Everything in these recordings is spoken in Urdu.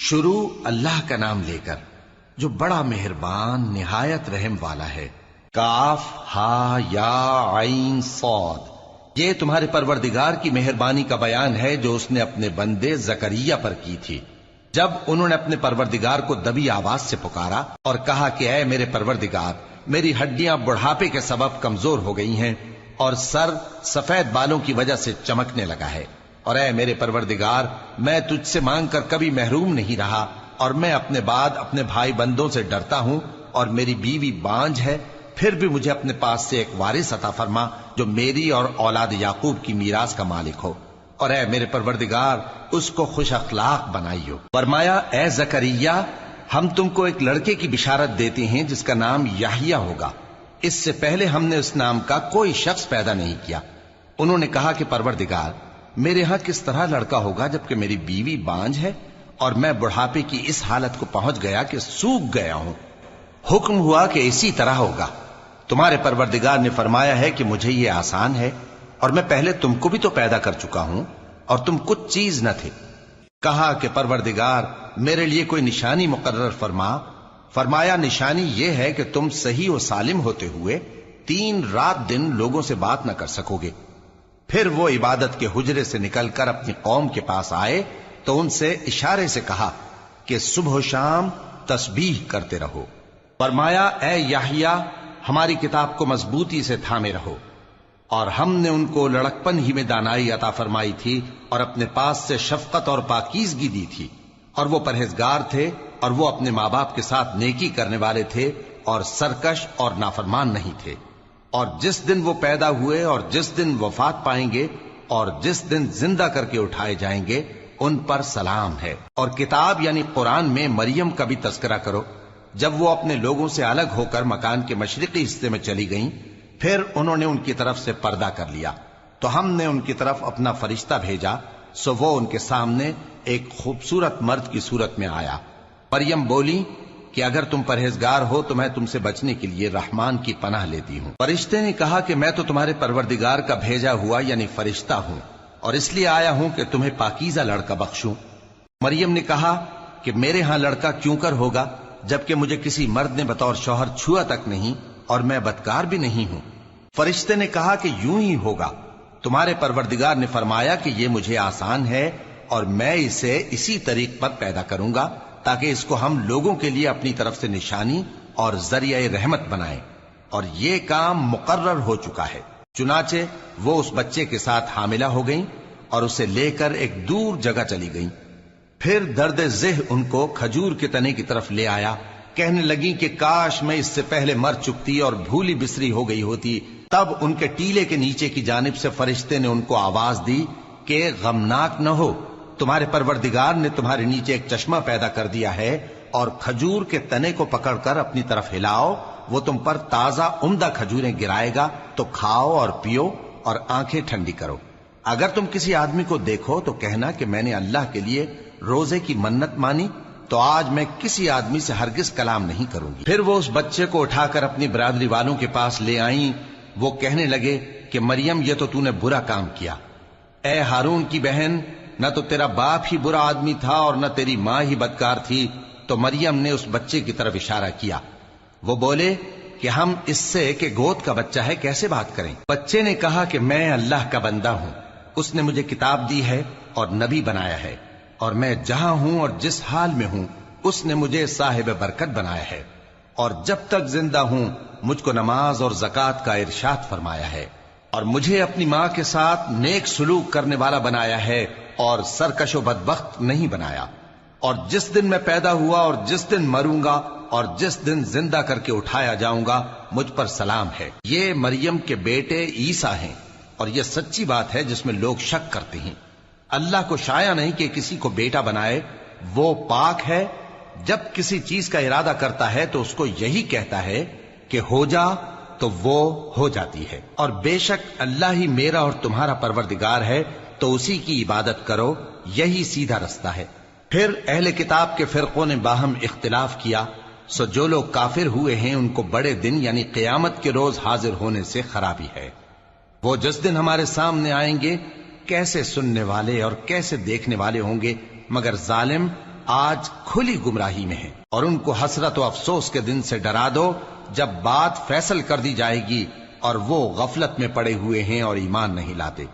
شروع اللہ کا نام لے کر جو بڑا مہربان نہایت رحم والا ہے۔ کاف ہا یا عین صاد، یہ تمہارے پروردگار کی مہربانی کا بیان ہے جو اس نے اپنے بندے زکریا پر کی تھی جب انہوں نے اپنے پروردگار کو دبی آواز سے پکارا اور کہا کہ اے میرے پروردگار، میری ہڈیاں بڑھاپے کے سبب کمزور ہو گئی ہیں اور سر سفید بالوں کی وجہ سے چمکنے لگا ہے، اور اے میرے پروردگار، میں تجھ سے مانگ کر کبھی محروم نہیں رہا، اور میں اپنے بعد اپنے بھائی بندوں سے ڈرتا ہوں، اور میری بیوی بانجھ ہے، پھر بھی مجھے اپنے پاس سے ایک وارث عطا فرما جو میری اور اولاد یعقوب کی میراث کا مالک ہو، اور اے میرے پروردگار اس کو خوش اخلاق بنائیو۔ فرمایا اے زکریا، ہم تم کو ایک لڑکے کی بشارت دیتے ہیں جس کا نام یحییٰ ہوگا، اس سے پہلے ہم نے اس نام کا کوئی شخص پیدا نہیں کیا۔ انہوں نے کہا کہ پروردگار، میرے ہاں کس طرح لڑکا ہوگا جبکہ میری بیوی بانجھ ہے اور میں بڑھاپے کی اس حالت کو پہنچ گیا کہ سوکھ گیا ہوں۔ حکم ہوا کہ اسی طرح ہوگا۔ تمہارے پروردگار نے فرمایا ہے کہ مجھے یہ آسان ہے، اور میں پہلے تم کو بھی تو پیدا کر چکا ہوں اور تم کچھ چیز نہ تھے۔ کہا کہ پروردگار میرے لیے کوئی نشانی مقرر فرما۔ فرمایا نشانی یہ ہے کہ تم صحیح و سالم ہوتے ہوئے 3 رات دن لوگوں سے بات نہ کر سکو گے۔ پھر وہ عبادت کے حجرے سے نکل کر اپنی قوم کے پاس آئے تو ان سے اشارے سے کہا کہ صبح و شام تسبیح کرتے رہو۔ فرمایا اے یحییٰ، ہماری کتاب کو مضبوطی سے تھامے رہو، اور ہم نے ان کو لڑکپن ہی میں دانائی عطا فرمائی تھی اور اپنے پاس سے شفقت اور پاکیزگی دی تھی، اور وہ پرہیزگار تھے اور وہ اپنے ماں باپ کے ساتھ نیکی کرنے والے تھے اور سرکش اور نافرمان نہیں تھے۔ اور جس دن وہ پیدا ہوئے اور جس دن وفات پائیں گے اور جس دن زندہ کر کے اٹھائے جائیں گے ان پر سلام ہے۔ اور کتاب یعنی قرآن میں مریم کا بھی تذکرہ کرو، جب وہ اپنے لوگوں سے الگ ہو کر مکان کے مشرقی حصے میں چلی گئیں، پھر انہوں نے ان کی طرف سے پردہ کر لیا تو ہم نے ان کی طرف اپنا فرشتہ بھیجا، سو وہ ان کے سامنے ایک خوبصورت مرد کی صورت میں آیا۔ مریم بولی کہ اگر تم پرہیزگار ہو تو میں تم سے بچنے کے لیے رحمان کی پناہ لیتی ہوں۔ فرشتے نے کہا کہ میں تو تمہارے پروردگار کا بھیجا ہوا یعنی فرشتہ ہوں، اور اس لیے آیا ہوں کہ تمہیں پاکیزہ لڑکا بخشوں۔ مریم نے کہا کہ میرے ہاں لڑکا کیوں کر ہوگا جبکہ مجھے کسی مرد نے بطور شوہر چھوا تک نہیں اور میں بدکار بھی نہیں ہوں۔ فرشتے نے کہا کہ یوں ہی ہوگا، تمہارے پروردگار نے فرمایا کہ یہ مجھے آسان ہے اور میں اسے اسی طریق پر پیدا کروں گا تاکہ اس کو ہم لوگوں کے لیے اپنی طرف سے نشانی اور ذریعہ رحمت بنائیں، اور یہ کام مقرر ہو چکا ہے۔ چنانچہ وہ اس بچے کے ساتھ حاملہ ہو گئیں اور اسے لے کر ایک دور جگہ چلی گئیں۔ پھر درد ذہ ان کو کھجور کے تنے کی طرف لے آیا، کہنے لگیں کہ کاش میں اس سے پہلے مر چکتی اور بھولی بسری ہو گئی ہوتی۔ تب ان کے ٹیلے کے نیچے کی جانب سے فرشتے نے ان کو آواز دی کہ غمناک نہ ہو، تمہارے پروردگار نے تمہارے نیچے ایک چشمہ پیدا کر دیا ہے، اور کھجور کے تنے کو پکڑ کر اپنی طرف ہلاؤ، وہ تم پر تازہ عمدہ کھجوریں گرائے گا، تو کھاؤ اور پیو اور آنکھیں ٹھنڈی کرو۔ اگر تم کسی آدمی کو دیکھو تو کہنا کہ میں نے اللہ کے لیے روزے کی منت مانی، تو آج میں کسی آدمی سے ہرگز کلام نہیں کروں گی۔ پھر وہ اس بچے کو اٹھا کر اپنی برادری والوں کے پاس لے آئیں۔ وہ کہنے لگے کہ مریم یہ تو نے برا کام کیا، اے ہارون کی بہن، نہ تو تیرا باپ ہی برا آدمی تھا اور نہ تیری ماں ہی بدکار تھی۔ تو مریم نے اس بچے کی طرف اشارہ کیا۔ وہ بولے کہ ہم اس سے کہ گود کا بچہ ہے کیسے بات کریں؟ بچے نے کہا کہ میں اللہ کا بندہ ہوں، اس نے مجھے کتاب دی ہے اور نبی بنایا ہے، اور میں جہاں ہوں اور جس حال میں ہوں اس نے مجھے صاحب برکت بنایا ہے، اور جب تک زندہ ہوں مجھ کو نماز اور زکوٰۃ کا ارشاد فرمایا ہے، اور مجھے اپنی ماں کے ساتھ نیک سلوک کرنے والا بنایا ہے اور سرکش و بدبخت نہیں بنایا، اور جس دن میں پیدا ہوا اور جس دن مروں گا اور جس دن زندہ کر کے اٹھایا جاؤں گا مجھ پر سلام ہے۔ یہ مریم کے بیٹے عیسیٰ ہیں، اور یہ سچی بات ہے جس میں لوگ شک کرتے ہیں۔ اللہ کو شایع نہیں کہ کسی کو بیٹا بنائے، وہ پاک ہے، جب کسی چیز کا ارادہ کرتا ہے تو اس کو یہی کہتا ہے کہ ہو جا تو وہ ہو جاتی ہے، اور بے شک اللہ ہی میرا اور تمہارا پروردگار ہے، تو اسی کی عبادت کرو، یہی سیدھا رستہ ہے۔ پھر اہل کتاب کے فرقوں نے باہم اختلاف کیا، سو جو لوگ کافر ہوئے ہیں ان کو بڑے دن یعنی قیامت کے روز حاضر ہونے سے خرابی ہے۔ وہ جس دن ہمارے سامنے آئیں گے کیسے سننے والے اور کیسے دیکھنے والے ہوں گے، مگر ظالم آج کھلی گمراہی میں ہیں، اور ان کو حسرت و افسوس کے دن سے ڈرا دو جب بات فیصل کر دی جائے گی اور وہ غفلت میں پڑے ہوئے ہیں اور ایمان نہیں لاتے۔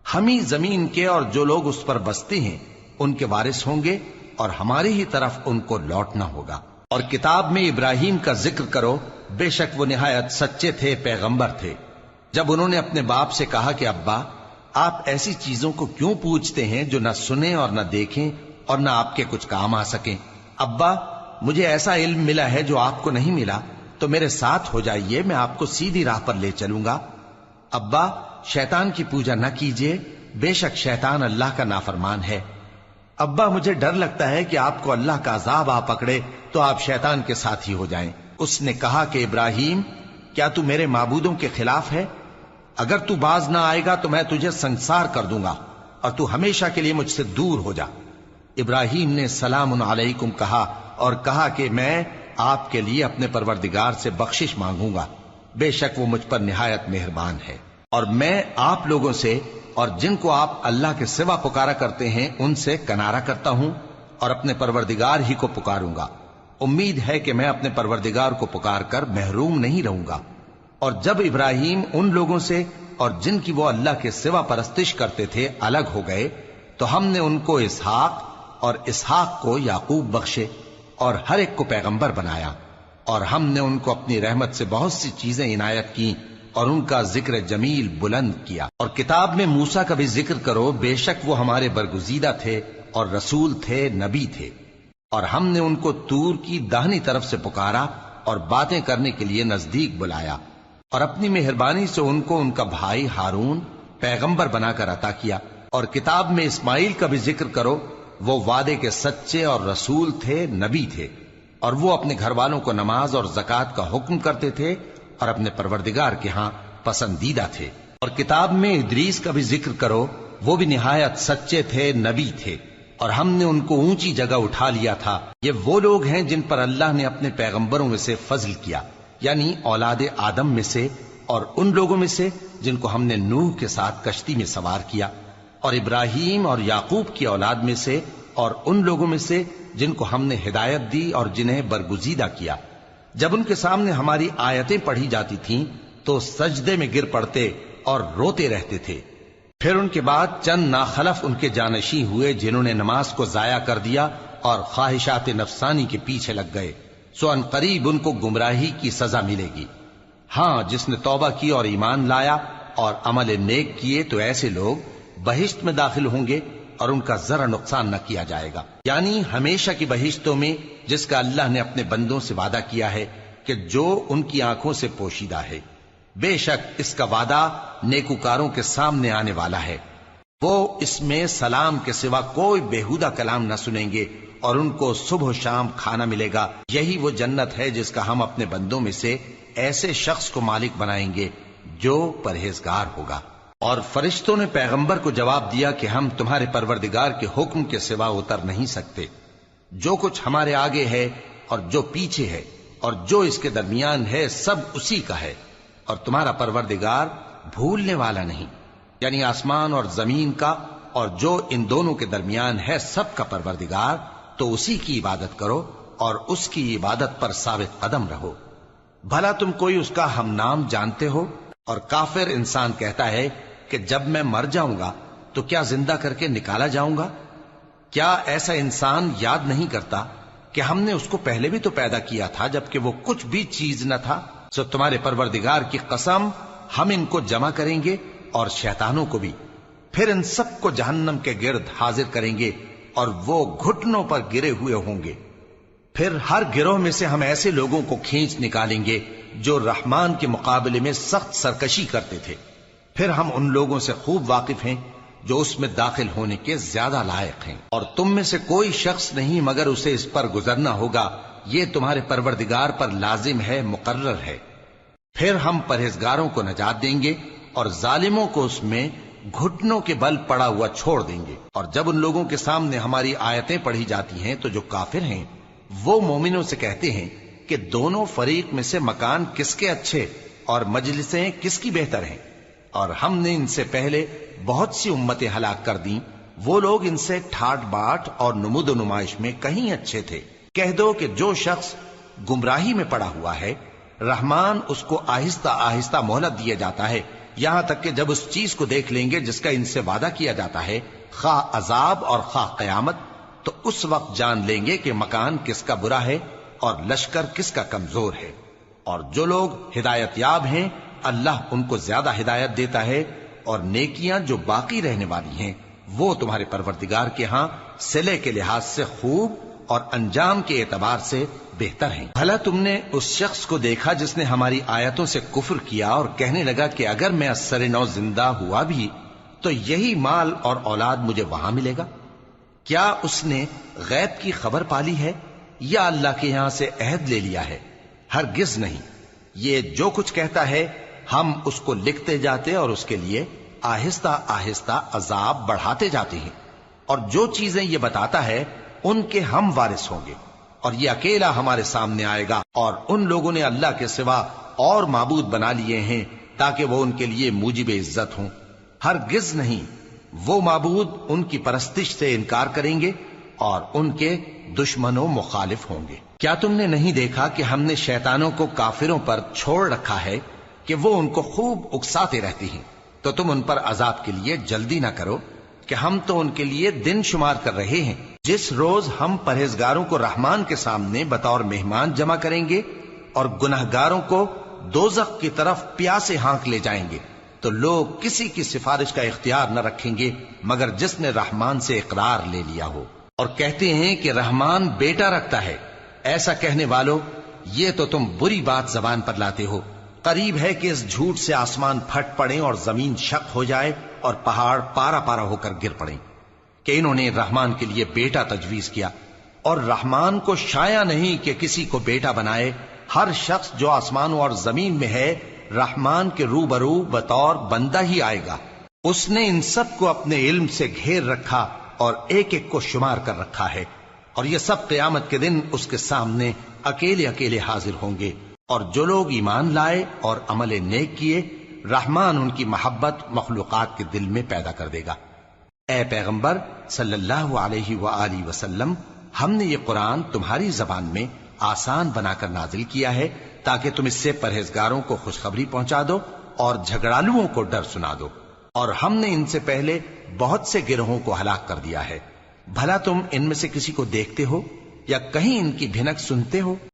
ہم ہی زمین کے اور جو لوگ اس پر بستے ہیں ان کے وارث ہوں گے، اور ہماری ہی طرف ان کو لوٹنا ہوگا۔ اور کتاب میں ابراہیم کا ذکر کرو، بے شک وہ نہایت سچے تھے، پیغمبر تھے۔ جب انہوں نے اپنے باپ سے کہا کہ ابا، آپ ایسی چیزوں کو کیوں پوچھتے ہیں جو نہ سنیں اور نہ دیکھیں اور نہ آپ کے کچھ کام آ سکیں؟ ابا، مجھے ایسا علم ملا ہے جو آپ کو نہیں ملا، تو میرے ساتھ ہو جائیے، میں آپ کو سیدھی راہ پر لے چلوں گا۔ ابا، شیطان کی پوجا نہ کیجیے، بے شک شیطان اللہ کا نافرمان ہے۔ ابا، مجھے ڈر لگتا ہے کہ آپ کو اللہ کا عذاب آ پکڑے تو آپ شیطان کے ساتھی ہو جائیں۔ اس نے کہا کہ ابراہیم، کیا تو میرے معبودوں کے خلاف ہے؟ اگر تو باز نہ آئے گا تو میں تجھے سنسار کر دوں گا اور تو ہمیشہ کے لیے مجھ سے دور ہو جا۔ ابراہیم نے سلام علیکم کہا اور کہا کہ میں آپ کے لیے اپنے پروردگار سے بخشش مانگوں گا، بے شک وہ مجھ پر نہایت مہربان ہے۔ اور میں آپ لوگوں سے اور جن کو آپ اللہ کے سوا پکارا کرتے ہیں ان سے کنارہ کرتا ہوں اور اپنے پروردگار ہی کو پکاروں گا۔ امید ہے کہ میں اپنے پروردگار کو پکار کر محروم نہیں رہوں گا۔ اور جب ابراہیم ان لوگوں سے اور جن کی وہ اللہ کے سوا پرستش کرتے تھے الگ ہو گئے تو ہم نے ان کو اسحاق اور اسحاق کو یعقوب بخشے اور ہر ایک کو پیغمبر بنایا، اور ہم نے ان کو اپنی رحمت سے بہت سی چیزیں عنایت کی اور ان کا ذکر جمیل بلند کیا۔ اور کتاب میں موسیٰ کا بھی ذکر کرو، بے شک وہ ہمارے برگزیدہ تھے اور رسول تھے، نبی تھے، اور ہم نے ان کو طور کی داہنی طرف سے پکارا اور باتیں کرنے کے لیے نزدیک بلایا، اور اپنی مہربانی سے ان کو ان کا بھائی ہارون پیغمبر بنا کر عطا کیا۔ اور کتاب میں اسماعیل کا بھی ذکر کرو، وہ وعدے کے سچے اور رسول تھے، نبی تھے، اور وہ اپنے گھر والوں کو نماز اور زکوٰۃ کا حکم کرتے تھے اور اپنے پروردگار کے ہاں پسندیدہ تھے۔ اور کتاب میں ادریس کا بھی ذکر کرو، وہ بھی نہایت سچے تھے، نبی تھے، اور ہم نے ان کو اونچی جگہ اٹھا لیا تھا۔ یہ وہ لوگ ہیں جن پر اللہ نے اپنے پیغمبروں میں سے فضل کیا، یعنی اولاد آدم میں سے، اور ان لوگوں میں سے جن کو ہم نے نوح کے ساتھ کشتی میں سوار کیا، اور ابراہیم اور یعقوب کی اولاد میں سے، اور ان لوگوں میں سے جن کو ہم نے ہدایت دی اور جنہیں برگزیدہ کیا۔ جب ان کے سامنے ہماری آیتیں پڑھی جاتی تھیں تو سجدے میں گر پڑتے اور روتے رہتے تھے۔ پھر ان کے بعد چند ناخلف ان کے جانشیں ہوئے جنہوں نے نماز کو ضائع کر دیا اور خواہشات نفسانی کے پیچھے لگ گئے، سو ان قریب ان کو گمراہی کی سزا ملے گی۔ ہاں، جس نے توبہ کی اور ایمان لایا اور عمل نیک کیے تو ایسے لوگ بہشت میں داخل ہوں گے اور ان کا ذرا نقصان نہ کیا جائے گا، یعنی ہمیشہ کی بہشتوں میں، جس کا اللہ نے اپنے بندوں سے وعدہ کیا ہے کہ جو ان کی آنکھوں سے پوشیدہ ہے۔ بے شک اس کا وعدہ نیکوکاروں کے سامنے آنے والا ہے، وہ اس میں سلام کے سوا کوئی بیہودہ کلام نہ سنیں گے اور ان کو صبح و شام کھانا ملے گا۔ یہی وہ جنت ہے جس کا ہم اپنے بندوں میں سے ایسے شخص کو مالک بنائیں گے جو پرہیزگار ہوگا۔ اور فرشتوں نے پیغمبر کو جواب دیا کہ ہم تمہارے پروردگار کے حکم کے سوا اتر نہیں سکتے، جو کچھ ہمارے آگے ہے اور جو پیچھے ہے اور جو اس کے درمیان ہے سب اسی کا ہے، اور تمہارا پروردگار بھولنے والا نہیں، یعنی آسمان اور زمین کا اور جو ان دونوں کے درمیان ہے سب کا پروردگار، تو اسی کی عبادت کرو اور اس کی عبادت پر ثابت قدم رہو۔ بھلا تم کوئی اس کا ہم نام جانتے ہو؟ اور کافر انسان کہتا ہے کہ جب میں مر جاؤں گا تو کیا زندہ کر کے نکالا جاؤں گا؟ کیا ایسا انسان یاد نہیں کرتا کہ ہم نے اس کو پہلے بھی تو پیدا کیا تھا جبکہ وہ کچھ بھی چیز نہ تھا؟ سو تمہارے پروردگار کی قسم، ہم ان کو جمع کریں گے اور شیطانوں کو بھی، پھر ان سب کو جہنم کے گرد حاضر کریں گے اور وہ گھٹنوں پر گرے ہوئے ہوں گے۔ پھر ہر گروہ میں سے ہم ایسے لوگوں کو کھینچ نکالیں گے جو رحمان کے مقابلے میں سخت سرکشی کرتے تھے، پھر ہم ان لوگوں سے خوب واقف ہیں جو اس میں داخل ہونے کے زیادہ لائق ہیں، اور تم میں سے کوئی شخص نہیں مگر اسے اس پر گزرنا ہوگا، یہ تمہارے پروردگار پر لازم ہے، مقرر ہے۔ پھر ہم پرہیزگاروں کو نجات دیں گے اور ظالموں کو اس میں گھٹنوں کے بل پڑا ہوا چھوڑ دیں گے۔ اور جب ان لوگوں کے سامنے ہماری آیتیں پڑھی جاتی ہیں تو جو کافر ہیں وہ مومنوں سے کہتے ہیں کہ دونوں فریق میں سے مکان کس کے اچھے اور مجلسیں کس کی بہتر ہیں، اور ہم نے ان سے پہلے بہت سی امتیں ہلاک کر دیں وہ لوگ ان سے ٹھاٹ باٹ اور نمود و نمائش میں کہیں اچھے تھے۔ کہہ دو کہ جو شخص گمراہی میں پڑا ہوا ہے، رحمان اس کو آہستہ آہستہ مہلت دیا جاتا ہے، یہاں تک کہ جب اس چیز کو دیکھ لیں گے جس کا ان سے وعدہ کیا جاتا ہے، خواہ عذاب اور خواہ قیامت، تو اس وقت جان لیں گے کہ مکان کس کا برا ہے اور لشکر کس کا کمزور ہے۔ اور جو لوگ ہدایت یاب ہیں اللہ ان کو زیادہ ہدایت دیتا ہے، اور نیکیاں جو باقی رہنے والی ہیں وہ تمہارے پروردگار کے ہاں صلے کے لحاظ سے خوب اور انجام کے اعتبار سے بہتر ہیں۔ بھلا تم نے اس شخص کو دیکھا جس نے ہماری آیتوں سے کفر کیا اور کہنے لگا کہ اگر میں اثر نو زندہ ہوا بھی تو یہی مال اور اولاد مجھے وہاں ملے گا؟ کیا اس نے غیب کی خبر پالی ہے یا اللہ کے یہاں سے عہد لے لیا ہے؟ ہرگز نہیں۔ یہ جو کچھ کہتا ہے ہم اس کو لکھتے جاتے اور اس کے لیے آہستہ آہستہ عذاب بڑھاتے جاتے ہیں، اور جو چیزیں یہ بتاتا ہے ان کے ہم وارث ہوں گے، اور یہ اکیلا ہمارے سامنے آئے گا، اور ان لوگوں نے اللہ کے سوا اور معبود بنا لیے ہیں تاکہ وہ ان کے لیے موجب عزت ہوں۔ ہرگز نہیں، وہ معبود ان کی پرستش سے انکار کریں گے اور ان کے دشمن و مخالف ہوں گے۔ کیا تم نے نہیں دیکھا کہ ہم نے شیطانوں کو کافروں پر چھوڑ رکھا ہے کہ وہ ان کو خوب اکساتے رہتی ہیں؟ تو تم ان پر عذاب کے لیے جلدی نہ کرو کہ ہم تو ان کے لیے دن شمار کر رہے ہیں۔ جس روز ہم پرہیزگاروں کو رحمان کے سامنے بطور مہمان جمع کریں گے اور گنہگاروں کو دوزخ کی طرف پیاسے ہانک لے جائیں گے، تو لوگ کسی کی سفارش کا اختیار نہ رکھیں گے مگر جس نے رحمان سے اقرار لے لیا ہو، اور کہتے ہیں کہ رحمان بیٹا رکھتا ہے۔ ایسا کہنے والوں، یہ تو تم بری بات زبان پر لاتے ہو۔ قریب ہے کہ اس جھوٹ سے آسمان پھٹ پڑیں اور زمین شق ہو جائے اور پہاڑ پارا پارا ہو کر گر پڑیں کہ انہوں نے رحمان کے لیے بیٹا تجویز کیا، اور رحمان کو شایع نہیں کہ کسی کو بیٹا بنائے۔ ہر شخص جو آسمانوں اور زمین میں ہے رحمان کے روبرو بطور بندہ ہی آئے گا۔ اس نے ان سب کو اپنے علم سے گھیر رکھا اور ایک ایک کو شمار کر رکھا ہے، اور یہ سب قیامت کے دن اس کے سامنے اکیلے اکیلے حاضر ہوں گے۔ اور جو لوگ ایمان لائے اور عمل نیک کیے، رحمان ان کی محبت مخلوقات کے دل میں پیدا کر دے گا۔ اے پیغمبر صلی اللہ علیہ وآلہ وسلم، ہم نے یہ قرآن تمہاری زبان میں آسان بنا کر نازل کیا ہے تاکہ تم اس سے پرہیزگاروں کو خوشخبری پہنچا دو اور جھگڑالوؤں کو ڈر سنا دو، اور ہم نے ان سے پہلے بہت سے گروہوں کو ہلاک کر دیا ہے۔ بھلا تم ان میں سے کسی کو دیکھتے ہو یا کہیں ان کی بھنک سنتے ہو؟